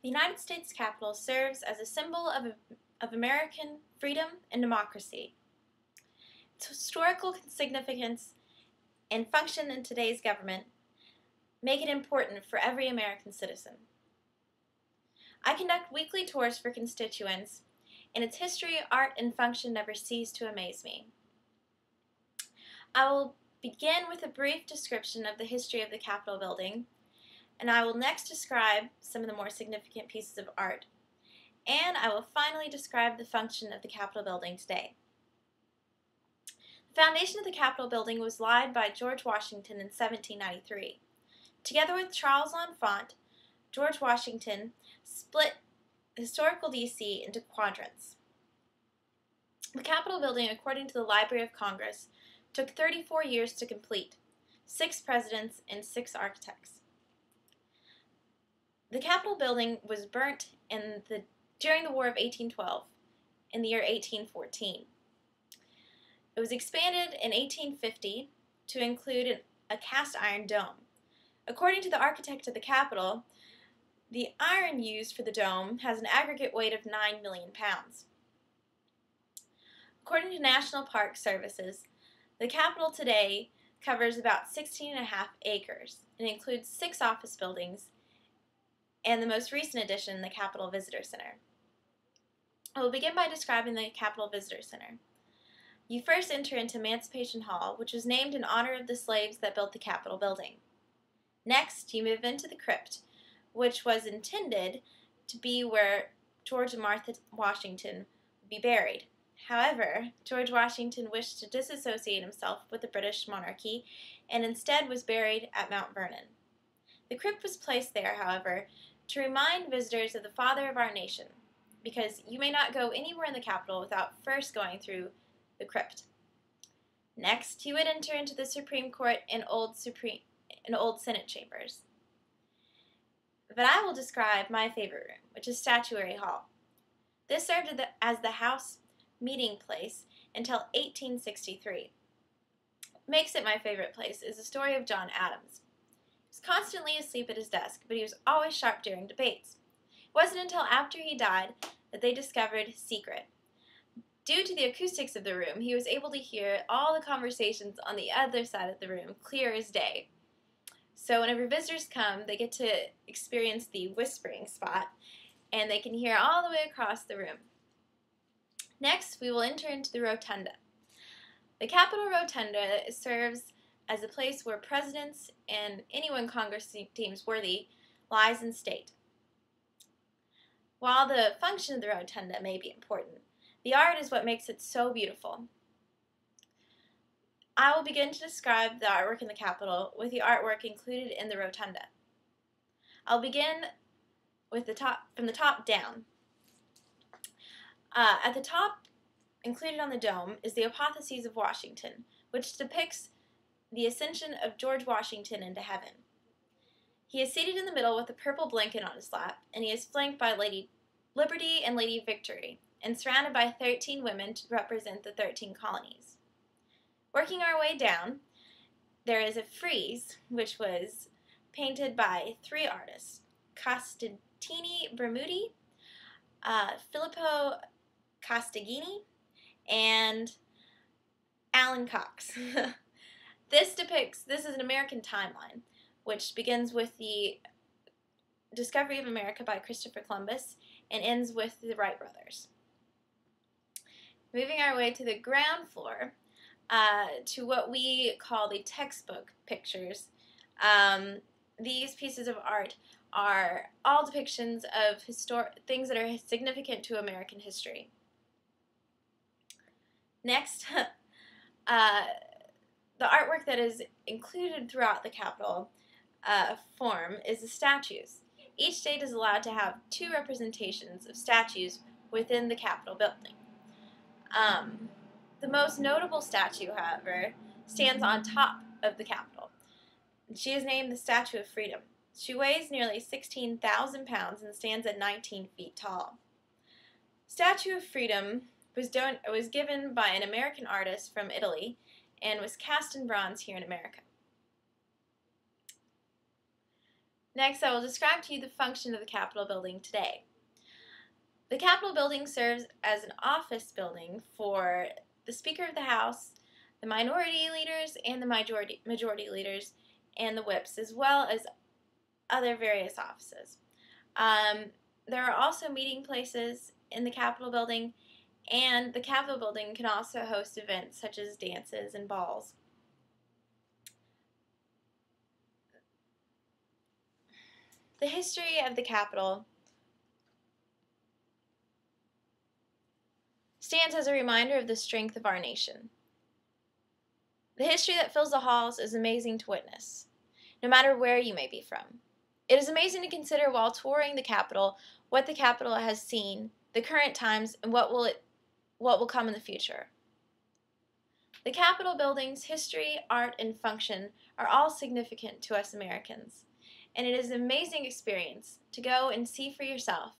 The United States Capitol serves as a symbol of American freedom and democracy. Its historical significance and function in today's government make it important for every American citizen. I conduct weekly tours for constituents, and its history, art, and function never cease to amaze me. I will begin with a brief description of the history of the Capitol building, and I will next describe some of the more significant pieces of art, and I will finally describe the function of the Capitol building today. The foundation of the Capitol building was laid by George Washington in 1793. Together with Charles L'Enfant, George Washington split historical D.C. into quadrants. The Capitol building, according to the Library of Congress, took 34 years to complete, 6 presidents and 6 architects. The Capitol building was burnt during the War of 1812 in the year 1814. It was expanded in 1850 to include a cast iron dome. According to the architect of the Capitol, the iron used for the dome has an aggregate weight of 9 million pounds. According to National Park Services, the Capitol today covers about 16.5 acres and includes 6 office buildings and the most recent addition, the Capitol Visitor Center. I will begin by describing the Capitol Visitor Center. You first enter into Emancipation Hall, which was named in honor of the slaves that built the Capitol building. Next, you move into the crypt, which was intended to be where George and Martha Washington would be buried. However, George Washington wished to disassociate himself with the British monarchy and instead was buried at Mount Vernon. The crypt was placed there, however, to remind visitors of the father of our nation, because you may not go anywhere in the Capitol without first going through the crypt. Next, you would enter into the Supreme Court and old Senate chambers. But I will describe my favorite room, which is Statuary Hall. This served as the House meeting place until 1863. What makes it my favorite place is the story of John Adams. He was constantly asleep at his desk, but he was always sharp during debates. It wasn't until after he died that they discovered his secret. Due to the acoustics of the room, he was able to hear all the conversations on the other side of the room clear as day. So whenever visitors come, they get to experience the whispering spot, and they can hear all the way across the room. Next, we will enter into the Rotunda. The Capitol Rotunda serves as a place where presidents and anyone Congress deems worthy lies in state. While the function of the Rotunda may be important, the art is what makes it so beautiful. I will begin to describe the artwork in the Capitol with the artwork included in the Rotunda. I'll begin with from the top down. At the top, included on the dome, is the Apotheosis of Washington, which depicts the ascension of George Washington into heaven. He is seated in the middle with a purple blanket on his lap, and he is flanked by Lady Liberty and Lady Victory, and surrounded by 13 women to represent the 13 colonies. Working our way down, there is a frieze, which was painted by 3 artists, Costantini Bermudi, Filippo Costaghini, and Alan Cox. This is an American timeline, which begins with the discovery of America by Christopher Columbus and ends with the Wright brothers. Moving our way to the ground floor, to what we call the textbook pictures. These pieces of art are all depictions of things that are significant to American history. Next, the artwork that is included throughout the Capitol form is the statues. Each state is allowed to have 2 representations of statues within the Capitol building. The most notable statue, however, stands on top of the Capitol. She is named the Statue of Freedom. She weighs nearly 16,000 pounds and stands at 19 feet tall. Statue of Freedom was given by an American artist from Italy and was cast in bronze here in America. Next, I will describe to you the function of the Capitol building today. The Capitol building serves as an office building for the Speaker of the House, the minority leaders, and the majority leaders, and the whips, as well as other various offices. There are also meeting places in the Capitol building, and the Capitol building can also host events such as dances and balls. The history of the Capitol stands as a reminder of the strength of our nation. The history that fills the halls is amazing to witness, no matter where you may be from. It is amazing to consider while touring the Capitol what the Capitol has seen, the current times, and what will come in the future. The Capitol building's history, art, and function are all significant to us Americans, and it is an amazing experience to go and see for yourself